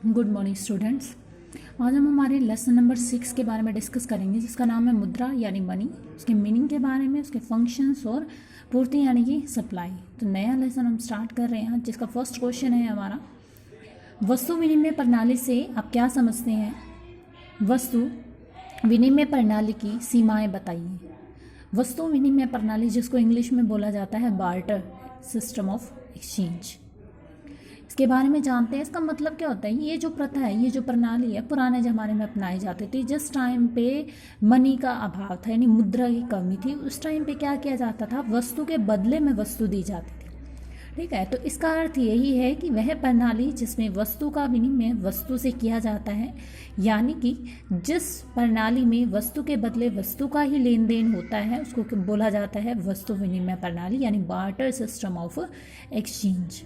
Good morning students. आज हम हमारे लेसन नंबर 6 के बारे में डिस्कस करेंगे, जिसका नाम है मुद्रा यानी मनी, उसके मीनिंग के बारे में, उसके फंक्शंस और पूर्ति यानी कि सप्लाई। तो नया लेसन हम स्टार्ट कर रहे हैं, जिसका फर्स्ट क्वेश्चन है हमारा, वस्तु विनिमय प्रणाली से आप क्या समझते हैं? वस्तु विनिमय प्रणाली की सीमाएं बताइए। वस्तु विनिमय प्रणाली, जिसको इंग्लिश में बोला जाता है बार्टर सिस्टम ऑफ एक्सचेंज, इसके बारे में जानते हैं। इसका मतलब क्या होता है? ये जो प्रथा है, ये जो प्रणाली है, पुराने ज़माने में अपनाई जाती थी। जिस टाइम पे मनी का अभाव था, यानी मुद्रा की कमी थी, उस टाइम पे क्या किया जाता था? वस्तु के बदले में वस्तु दी जाती थी। ठीक है, तो इसका अर्थ यही है कि वह प्रणाली जिसमें वस्तु का विनिमय वस्तु से किया जाता है, यानी कि जिस प्रणाली में वस्तु के बदले वस्तु का ही लेन देन होता है, उसको बोला जाता है वस्तु विनिमय प्रणाली यानी barter system of exchange.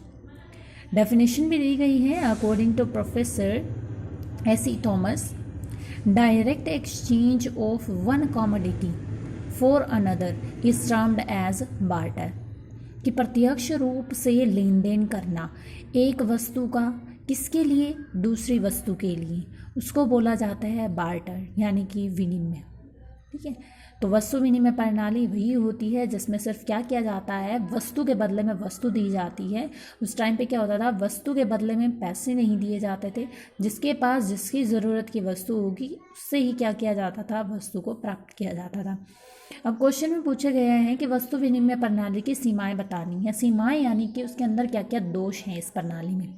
Definition भी दी गई है according to professor S E Thomas. Direct exchange of one commodity for another is termed as barter, कि प्रत्यक्ष रूप से लेन देन करना एक वस्तु का किसके लिए? दूसरी वस्तु के लिए, उसको बोला जाता है बार्टर यानी कि विनिमय। ठीक है, तो वस्तु विनिमय प्रणाली वही होती है जिसमें सिर्फ क्या किया जाता है? वस्तु के बदले में वस्तु दी जाती है। उस टाइम पे क्या होता था? वस्तु के बदले में पैसे नहीं दिए जाते थे। जिसके पास जिसकी ज़रूरत की वस्तु होगी, उससे ही क्या किया जाता था? वस्तु को प्राप्त किया जाता था। अब क्वेश्चन में पूछे गए हैं कि वस्तु विनिमय प्रणाली की सीमाएं बतानी है। सीमाएं यानी कि उसके अंदर क्या क्या दोष हैं इस प्रणाली में।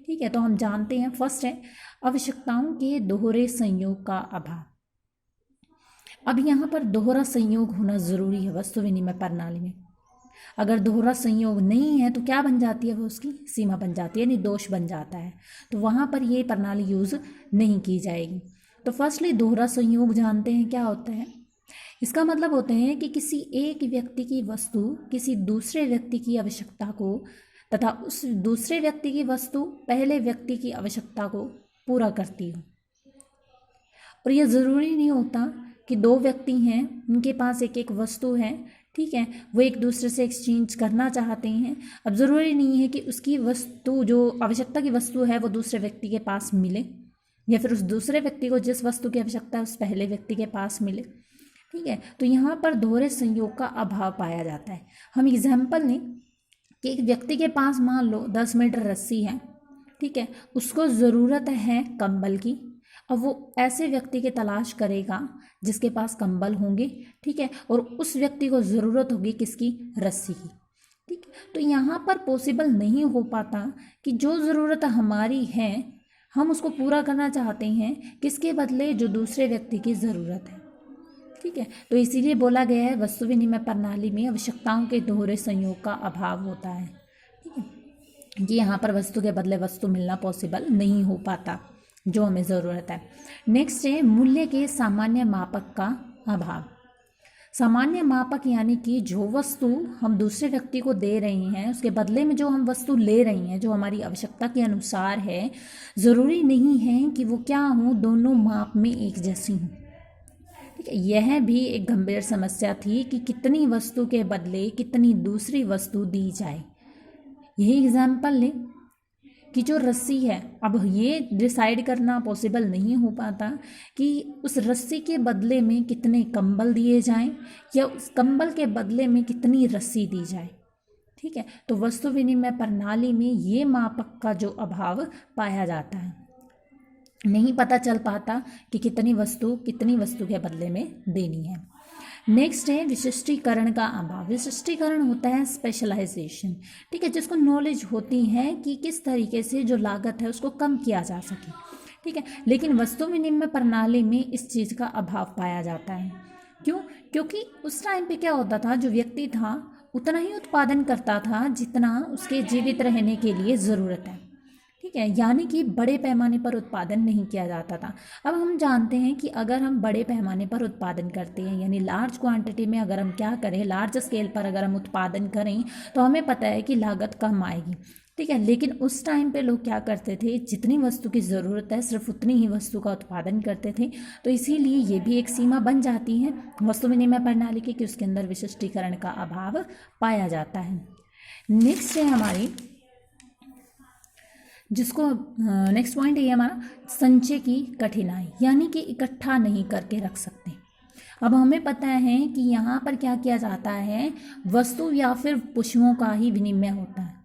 ठीक है, तो हम जानते हैं। फर्स्ट है आवश्यकताओं के दोहरे संयोग का अभाव। अब यहाँ पर दोहरा संयोग होना ज़रूरी है वस्तु विनिमय प्रणाली में। अगर दोहरा संयोग नहीं है तो क्या बन जाती है? वो उसकी सीमा बन जाती है, यानी दोष बन जाता है। तो वहाँ पर ये प्रणाली यूज़ नहीं की जाएगी। तो फर्स्टली दोहरा संयोग जानते हैं क्या होता है। इसका मतलब होते हैं कि किसी एक व्यक्ति की वस्तु किसी दूसरे व्यक्ति की आवश्यकता को तथा उस दूसरे व्यक्ति की वस्तु पहले व्यक्ति की आवश्यकता को पूरा करती हो। और यह ज़रूरी नहीं होता कि दो व्यक्ति हैं, उनके पास एक एक वस्तु है, ठीक है, वो एक दूसरे से एक्सचेंज करना चाहते हैं। अब ज़रूरी नहीं है कि उसकी वस्तु, जो आवश्यकता की वस्तु है, वो दूसरे व्यक्ति के पास मिले, या फिर उस दूसरे व्यक्ति को जिस वस्तु की आवश्यकता है उस पहले व्यक्ति के पास मिले। ठीक है, तो यहाँ पर दोहरे संयोग का अभाव पाया जाता है। हम एग्जाम्पल लें कि एक व्यक्ति के पास मान लो 10 मीटर रस्सी है, ठीक है, उसको ज़रूरत है कंबल की। अब वो ऐसे व्यक्ति की तलाश करेगा जिसके पास कंबल होंगे, ठीक है, और उस व्यक्ति को ज़रूरत होगी किसकी? रस्सी की। ठीक, तो यहाँ पर पॉसिबल नहीं हो पाता कि जो ज़रूरत हमारी है हम उसको पूरा करना चाहते हैं, किसके बदले? जो दूसरे व्यक्ति की ज़रूरत है। ठीक है, तो इसीलिए बोला गया है वस्तु विनिमय प्रणाली में आवश्यकताओं के दोहरे संयोग का अभाव होता है। ठीक है, कि यहाँ पर वस्तु के बदले वस्तु मिलना पॉसिबल नहीं हो पाता जो हमें ज़रूरत है। नेक्स्ट है मूल्य के सामान्य मापक का अभाव। सामान्य मापक यानी कि जो वस्तु हम दूसरे व्यक्ति को दे रहे हैं, उसके बदले में जो हम वस्तु ले रही हैं, जो हमारी आवश्यकता के अनुसार है, ज़रूरी नहीं है कि वो क्या हो, दोनों माप में एक जैसी हों। ठीक है, यह भी एक गंभीर समस्या थी कि कितनी वस्तु के बदले कितनी दूसरी वस्तु दी जाए। यही एग्जाम्पल लें कि जो रस्सी है, अब ये डिसाइड करना पॉसिबल नहीं हो पाता कि उस रस्सी के बदले में कितने कंबल दिए जाएं या उस कंबल के बदले में कितनी रस्सी दी जाए। ठीक है, तो वस्तु विनिमय प्रणाली में ये मापक का जो अभाव पाया जाता है, नहीं पता चल पाता कि कितनी वस्तु के बदले में देनी है। नेक्स्ट है विशिष्टीकरण का अभाव। विशिष्टीकरण होता है स्पेशलाइजेशन, ठीक है, जिसको नॉलेज होती है कि किस तरीके से जो लागत है उसको कम किया जा सके। ठीक है, लेकिन वस्तु विनिमय प्रणाली में इस चीज़ का अभाव पाया जाता है। क्यों? क्योंकि उस टाइम पे क्या होता था, जो व्यक्ति था उतना ही उत्पादन करता था जितना उसके जीवित रहने के लिए ज़रूरत है। ठीक है, यानी कि बड़े पैमाने पर उत्पादन नहीं किया जाता था। अब हम जानते हैं कि अगर हम बड़े पैमाने पर उत्पादन करते हैं, यानी लार्ज क्वांटिटी में अगर हम क्या करें, लार्ज स्केल पर अगर हम उत्पादन करें, तो हमें पता है कि लागत कम आएगी। ठीक है, लेकिन उस टाइम पे लोग क्या करते थे, जितनी वस्तु की ज़रूरत है सिर्फ उतनी ही वस्तु का उत्पादन करते थे। तो इसीलिए ये भी एक सीमा बन जाती है वस्तु विनिमय प्रणाली की कि उसके अंदर विशिष्टीकरण का अभाव पाया जाता है। नेक्स्ट है हमारी जिसको नेक्स्ट पॉइंट है ये हमारा संचय की कठिनाई, यानी कि इकट्ठा नहीं करके रख सकते। अब हमें पता है कि यहाँ पर क्या किया जाता है, वस्तु या फिर पशुओं का ही विनिमय होता है।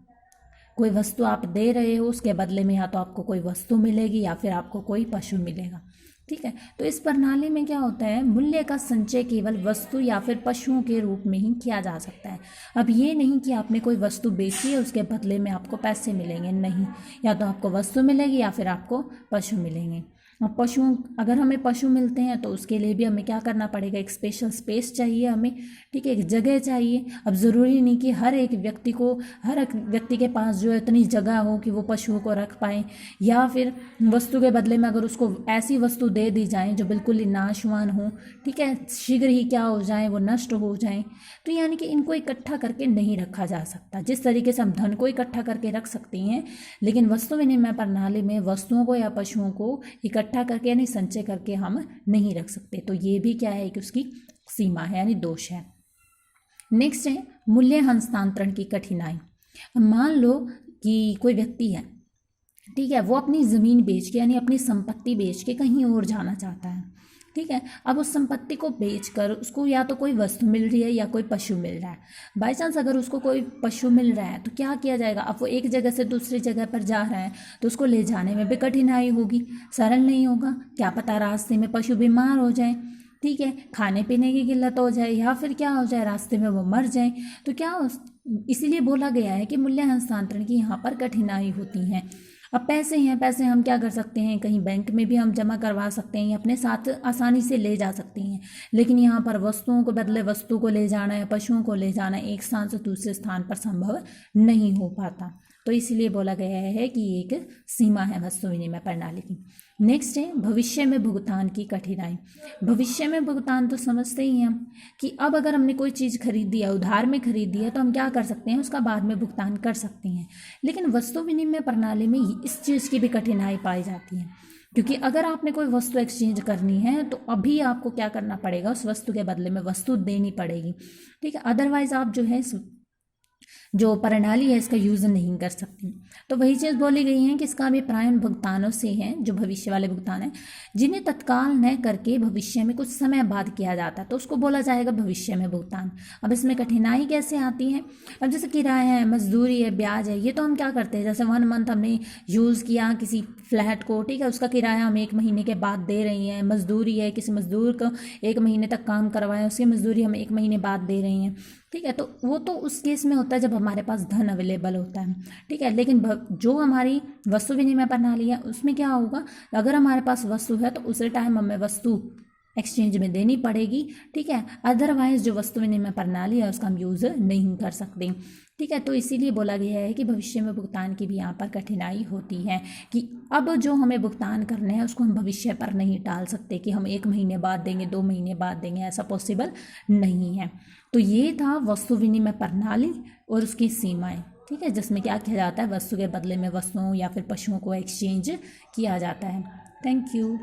कोई वस्तु आप दे रहे हो, उसके बदले में या तो आपको कोई वस्तु मिलेगी या फिर आपको कोई पशु मिलेगा, ठीक है। तो इस प्रणाली में क्या होता है, मूल्य का संचय केवल वस्तु या फिर पशुओं के रूप में ही किया जा सकता है। अब ये नहीं कि आपने कोई वस्तु बेची है उसके बदले में आपको पैसे मिलेंगे, नहीं, या तो आपको वस्तु मिलेगी या फिर आपको पशु मिलेंगे। अब पशुओं, अगर हमें पशु मिलते हैं तो उसके लिए भी हमें क्या करना पड़ेगा, एक स्पेशल स्पेस चाहिए हमें, ठीक है, एक जगह चाहिए। अब ज़रूरी नहीं कि हर एक व्यक्ति के पास जो है इतनी जगह हो कि वो पशुओं को रख पाए, या फिर वस्तु के बदले में अगर उसको ऐसी वस्तु दे दी जाए जो बिल्कुल ही नाशवान हो, ठीक है, शीघ्र ही क्या हो जाए, वो नष्ट हो जाए। तो यानी कि इनको इकट्ठा करके नहीं रखा जा सकता। जिस तरीके से हम धन को इकट्ठा करके रख सकते हैं, लेकिन वस्तु विनिमय प्रणाली में वस्तुओं को या पशुओं को इकट्ठा करके यानी संचय करके हम नहीं रख सकते। तो ये भी क्या है कि उसकी सीमा है, यानी दोष है। नेक्स्ट है मूल्य हस्तांतरण की कठिनाई। मान लो कि कोई व्यक्ति है, ठीक है, वो अपनी ज़मीन बेच के यानी अपनी संपत्ति बेच के कहीं और जाना चाहता है, ठीक है। अब उस संपत्ति को बेचकर उसको या तो कोई वस्तु मिल रही है या कोई पशु मिल रहा है। बाई चांस अगर उसको कोई पशु मिल रहा है तो क्या किया जाएगा, अब वो एक जगह से दूसरी जगह पर जा रहा है तो उसको ले जाने में भी कठिनाई होगी, सरल नहीं होगा। क्या पता रास्ते में पशु बीमार हो जाए, ठीक है, खाने पीने की किल्लत हो जाए, या फिर क्या हो जाए रास्ते में वो मर जाए। तो क्या इसीलिए बोला गया है कि मूल्य हस्तांतरण की यहाँ पर कठिनाई होती है। अब पैसे हैं, पैसे हम क्या कर सकते हैं, कहीं बैंक में भी हम जमा करवा सकते हैं, अपने साथ आसानी से ले जा सकते हैं। लेकिन यहाँ पर वस्तुओं को बदले वस्तु को ले जाना है, पशुओं को ले जाना एक स्थान से दूसरे स्थान पर संभव नहीं हो पाता। तो इसलिए बोला गया है कि एक सीमा है वस्तु विनिमय प्रणाली की। नेक्स्ट है भविष्य में भुगतान की कठिनाई। भविष्य में भुगतान तो समझते ही हैं हम कि अब अगर हमने कोई चीज़ खरीदी है, उधार में खरीदी है, तो हम क्या कर सकते हैं, उसका बाद में भुगतान कर सकते हैं। लेकिन वस्तु विनिमय प्रणाली में इस चीज़ की भी कठिनाई पाई जाती है, क्योंकि अगर आपने कोई वस्तु एक्सचेंज करनी है तो अभी आपको क्या करना पड़ेगा, उस वस्तु के बदले में वस्तु देनी पड़ेगी, ठीक है। अदरवाइज आप जो है जो प्रणाली है इसका यूज़ नहीं कर सकती। तो वही चीज़ बोली गई है कि इसका अभिप्राय उन भुगतानों से है जो भविष्य वाले भुगतान हैं, जिन्हें तत्काल न करके भविष्य में कुछ समय बाद किया जाता है, तो उसको बोला जाएगा भविष्य में भुगतान। अब इसमें कठिनाई कैसे आती है, अब जैसे किराया है, मजदूरी है, ब्याज है, ये तो हम क्या करते हैं, जैसे 1 मंथ हमने यूज़ किया किसी फ्लैट को, ठीक है, उसका किराया हम 1 महीने के बाद दे रही हैं। मजदूरी है, किसी मजदूर को 1 महीने तक काम करवाएं, उसकी मजदूरी हम 1 महीने बाद दे रही हैं, ठीक है। तो वो तो उस केस में होता है जब हमारे पास धन अवेलेबल होता है, ठीक है। लेकिन जो हमारी वस्तु विनिमय प्रणाली है उसमें क्या होगा, अगर हमारे पास वस्तु है तो उसी टाइम हमें वस्तु एक्सचेंज में देनी पड़ेगी, ठीक है। अदरवाइज जो वस्तु विनिमय प्रणाली है उसका हम यूज़ नहीं कर सकते, ठीक है। तो इसीलिए बोला गया है कि भविष्य में भुगतान की भी यहाँ पर कठिनाई होती है कि अब जो हमें भुगतान करना है उसको हम भविष्य पर नहीं टाल सकते कि हम 1 महीने बाद देंगे, 2 महीने बाद देंगे, ऐसा पॉसिबल नहीं है। तो ये था वस्तु विनिमय प्रणाली और उसकी सीमाएं, ठीक है, जिसमें क्या किया जाता है, वस्तु के बदले में वस्तुओं या फिर पशुओं को एक्सचेंज किया जाता है। Thank you.